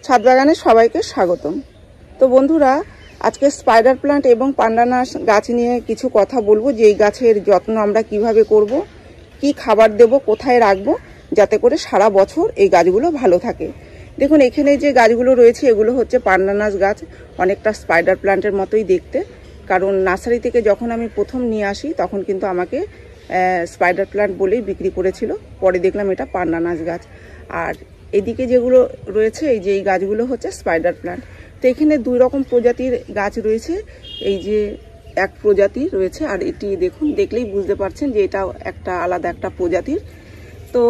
ছাদ বাগানে সবাইকে স্বাগতম। তো বন্ধুরা, আজকে স্পাইডার প্লান্ট এবং পান্ডানাস গাছ নিয়ে কিছু কথা বলবো, যে এই গাছের যত্ন আমরা কিভাবে করব, কি খাবার দেব, কোথায় রাখবো, যাতে করে সারা বছর এই গাছগুলো ভালো থাকে। দেখুন, এখানে যে গাছগুলো রয়েছে এগুলো হচ্ছে পান্ডানাস গাছ, অনেকটা স্পাইডার প্লান্টের মতোই দেখতে। কারণ নার্সারি থেকে যখন আমি প্রথম নিয়ে আসি তখন কিন্তু আমাকে স্পাইডার প্লান্ট বলেই বিক্রি করেছিল, পরে দেখলাম এটা পান্ডানাস গাছ। আর এদিকে যেগুলো রয়েছে এই যে এই গাছগুলো হচ্ছে স্পাইডার প্লান্ট। তো এখানে দুই রকম প্রজাতির গাছ রয়েছে, এই যে এক প্রজাতি রয়েছে, আর এটি দেখুন, দেখলেই বুঝতে পারছেন যে এটা একটা আলাদা একটা প্রজাতির। তো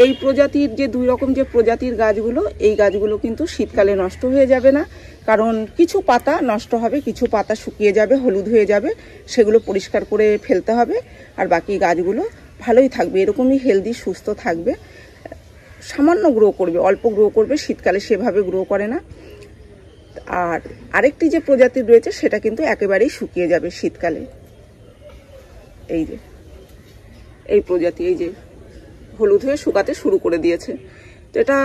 এই প্রজাতির যে দুই রকম যে প্রজাতির গাছগুলো, এই গাছগুলো কিন্তু শীতকালে নষ্ট হয়ে যাবে না, কারণ কিছু পাতা নষ্ট হবে, কিছু পাতা শুকিয়ে যাবে, হলুদ হয়ে যাবে, সেগুলো পরিষ্কার করে ফেলতে হবে। আর বাকি গাছগুলো ভালোই থাকবে, এরকমই হেলদি সুস্থ থাকবে, সামান্য গ্রো করবে, অল্প গ্রো করবে, শীতকালে সেভাবে গ্রো করে না। আর আরেকটি যে প্রজাতি রয়েছে সেটা কিন্তু একেবারেই শুকিয়ে যাবে শীতকালে। এই যে এই প্রজাতি, এই যে হলুদ হয়ে শুকাতে শুরু করে দিয়েছে, তো এটা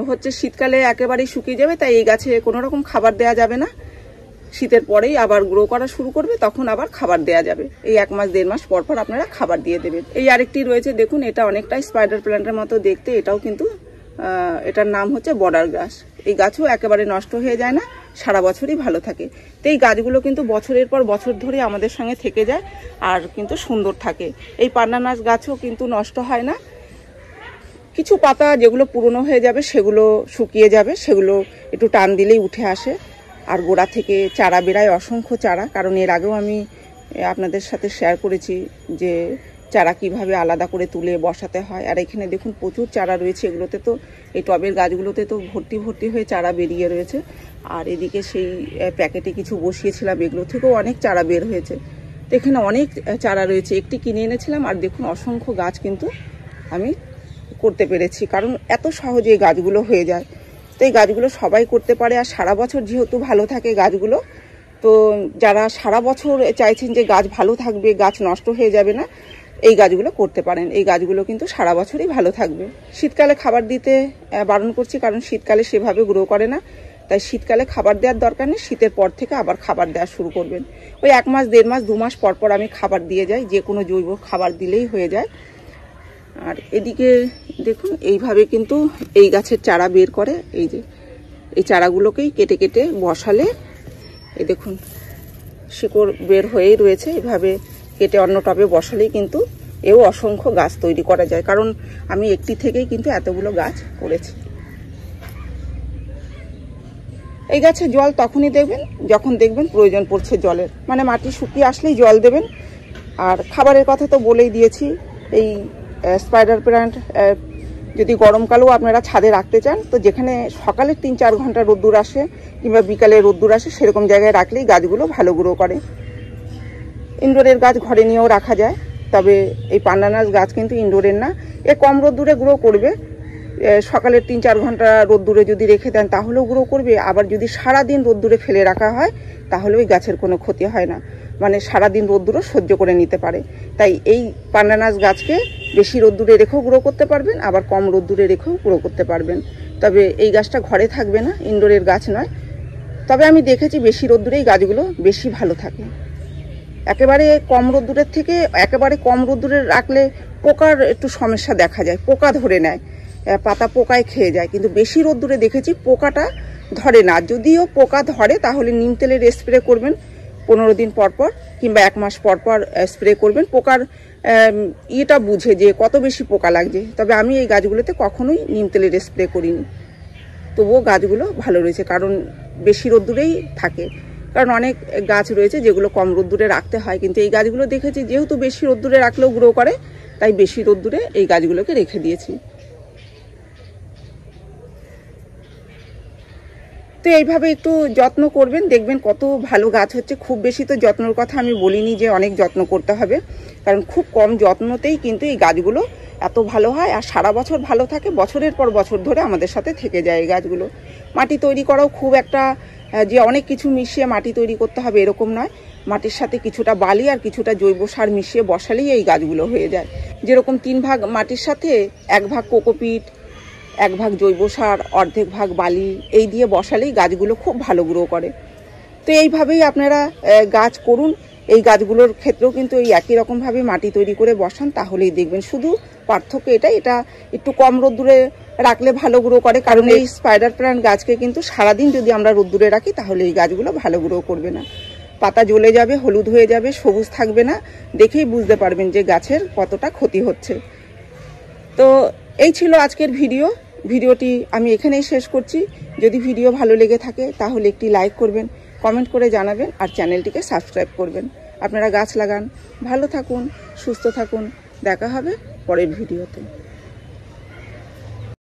হচ্ছে শীতকালে একেবারেই শুকিয়ে যাবে, তাই এই গাছে কোনো রকম খাবার দেওয়া যাবে না। শীতের পরেই আবার গ্রো করা শুরু করবে, তখন আবার খাবার দেওয়া যাবে। এই 1 মাস 1.5 মাস পর পর আপনারা খাবার দিয়ে দেবেন। এই আরেকটি রয়েছে, দেখুন, এটা অনেকটাই স্পাইডার প্ল্যান্টের মতো দেখতে, এটাও কিন্তু এটার নাম হচ্ছে বর্ডার গ্রাস। এই গাছও একেবারে নষ্ট হয়ে যায় না, সারা বছরই ভালো থাকে। তো এই গাছগুলো কিন্তু বছরের পর বছর ধরে আমাদের সঙ্গে থেকে যায় আর কিন্তু সুন্দর থাকে। এই পান্ডানাস গাছও কিন্তু নষ্ট হয় না। কিছু পাতা যেগুলো পুরনো হয়ে যাবে সেগুলো শুকিয়ে যাবে, সেগুলো একটু টান দিলেই উঠে আসে। আর গোড়া থেকে চারা বেরায়, অসংখ্য চারা, কারণ এর আগেও আমি আপনাদের সাথে শেয়ার করেছি যে চারা কিভাবে আলাদা করে তুলে বসাতে হয়। আর এখানে দেখুন প্রচুর চারা রয়েছে, এগুলোতে তো এই টবের গাছগুলোতে তো ভর্তি ভর্তি হয়ে চারা বেরিয়ে রয়েছে। আর এদিকে সেই প্যাকেটে কিছু বসিয়েছিলাম, এগুলো থেকেও অনেক চারা বের হয়েছে। তো এখানে অনেক চারা রয়েছে, একটি কিনে এনেছিলাম, আর দেখুন অসংখ্য গাছ কিন্তু আমি করতে পেরেছি, কারণ এত সহজে এই গাছগুলো হয়ে যায়। তো এই গাছগুলো সবাই করতে পারে, আর সারা বছর যেহেতু ভালো থাকে গাছগুলো, তো যারা সারা বছর চাইছেন যে গাছ ভালো থাকবে, গাছ নষ্ট হয়ে যাবে না, এই গাছগুলো করতে পারেন। এই গাছগুলো কিন্তু সারা বছরই ভালো থাকবে। শীতকালে খাবার দিতে বারণ করছি, কারণ শীতকালে সেভাবে গ্রো করে না, তাই শীতকালে খাবার দেওয়ার দরকার নেই। শীতের পর থেকে আবার খাবার দেওয়া শুরু করবেন। ওই 1 মাস 1.5 মাস 2 মাস পর পর আমি খাবার দিয়ে যাই, যে কোনো জৈব খাবার দিলেই হয়ে যায়। আর এদিকে দেখুন, এইভাবে কিন্তু এই গাছের চারা বের করে, এই যে এই চারাগুলোকেই কেটে কেটে বসালে, এই দেখুন শিকড় বের হয়েই রয়েছে, এভাবে কেটে অন্য টবে বসালেই কিন্তু এও অসংখ্য গাছ তৈরি করা যায়, কারণ আমি একটি থেকেই কিন্তু এতগুলো গাছ করেছি। এই গাছে জল তখনই দেবেন যখন দেখবেন প্রয়োজন পড়ছে জলের, মানে মাটি শুকিয়ে আসলেই জল দেবেন। আর খাবারের কথা তো বলেই দিয়েছি। এই স্পাইডার প্লান্ট যদি গরমকালেও আপনারা ছাদে রাখতে চান, তো যেখানে সকালে 3-4 ঘন্টা রোদ্দুর আসে কিংবা বিকালে রোদ্দুর আসে, সেরকম জায়গায় রাখলেই গাছগুলো ভালো গ্রো করে। ইনডোরের গাছ ঘরে নিয়েও রাখা যায়, তবে এই পান্ডানাস গাছ কিন্তু ইনডোরের না, এ কম রোদ্দুরে গ্রো করবে। সকালের 3-4 ঘন্টা রোদ্দুরে যদি রেখে দেন তাহলেও গ্রো করবে, আবার যদি সারাদিন রোদ্দুরে ফেলে রাখা হয় তাহলে ওই গাছের কোনো ক্ষতি হয় না, মানে সারাদিন রোদ্দুরও সহ্য করে নিতে পারে। তাই এই পান্ডানাস গাছকে বেশি রোদ্দুরে রেখেও গ্রো করতে পারবেন, আবার কম রোদ্দুরে রেখেও গ্রো করতে পারবেন। তবে এই গাছটা ঘরে থাকবে না, ইনডোরের গাছ নয়। তবে আমি দেখেছি বেশি রোদ্দুরেই গাছগুলো বেশি ভালো থাকে। একেবারে কম রোদ্দুরের থেকে একেবারে কম রোদ্দুরে রাখলে পোকার একটু সমস্যা দেখা যায়, পোকা ধরে নেয়, পাতা পোকায় খেয়ে যায়। কিন্তু বেশি রোদ্দুরে দেখেছি পোকাটা ধরে না, যদিও পোকা ধরে তাহলে নিম তেলের স্প্রে করবেন 15 দিন পর পর কিংবা 1 মাস পর পর স্প্রে করবেন, পোকার ইয়েটা বুঝে যে কত বেশি পোকা লাগছে। তবে আমি এই গাছগুলোতে কখনোই নিম তেলের স্প্রে করিনি, তবুও গাছগুলো ভালো রয়েছে, কারণ বেশি রোদ্দুরেই থাকে। কারণ অনেক গাছ রয়েছে যেগুলো কম রোদ্দুরে রাখতে হয়, কিন্তু এই গাছগুলো দেখেছি যেহেতু বেশি রোদ্দুরে রাখলেও গ্রো করে, তাই বেশি রোদ্দুরে এই গাছগুলোকে রেখে দিয়েছি। তো এইভাবে একটু যত্ন করবেন, দেখবেন কত ভালো গাছ হচ্ছে। খুব বেশি তো যত্নের কথা আমি বলিনি যে অনেক যত্ন করতে হবে, কারণ খুব কম যত্নতেই কিন্তু এই গাছগুলো এত ভালো হয় আর সারা বছর ভালো থাকে, বছরের পর বছর ধরে আমাদের সাথে থেকে যায় এই গাছগুলো। মাটি তৈরি করাও খুব একটা যে অনেক কিছু মিশিয়ে মাটি তৈরি করতে হবে এরকম নয়, মাটির সাথে কিছুটা বালি আর কিছুটা জৈব সার মিশিয়ে বসালেই এই গাছগুলো হয়ে যায়। যেরকম 3 ভাগ মাটির সাথে 1 ভাগ কোকোপিট, 1 ভাগ জৈব সার, অর্ধেক ভাগ বালি এই দিয়ে বসালেই গাছগুলো খুব ভালো গ্রো করে। তো এইভাবেই আপনারা গাছ করুন। এই গাছগুলোর ক্ষেত্রেও কিন্তু এই একই রকমভাবে মাটি তৈরি করে বসান, তাহলেই দেখবেন। শুধু পার্থক্য এটা একটু কম রোদ্দুরে রাখলে ভালো গ্রো করে, কারণ এই স্পাইডার প্ল্যান্ট গাছকে কিন্তু সারাদিন যদি আমরা রোদ্দুরে রাখি তাহলে এই গাছগুলো ভালো গ্রো করবে না। পাতা জ্বলে যাবে, হলুদ হয়ে যাবে, সবুজ থাকবে না, দেখেই বুঝতে পারবেন যে গাছের কতটা ক্ষতি হচ্ছে। তো এই ছিল আজকের ভিডিওটি আমি এখানেই শেষ করছি। যদি ভিডিও ভালো লেগে থাকে তাহলে একটি লাইক করবেন, কমেন্ট করে জানাবেন, আর চ্যানেলটিকে সাবস্ক্রাইব করবেন। আপনারা গাছ লাগান, ভালো থাকুন, সুস্থ থাকুন। দেখা হবে পরের ভিডিওতে।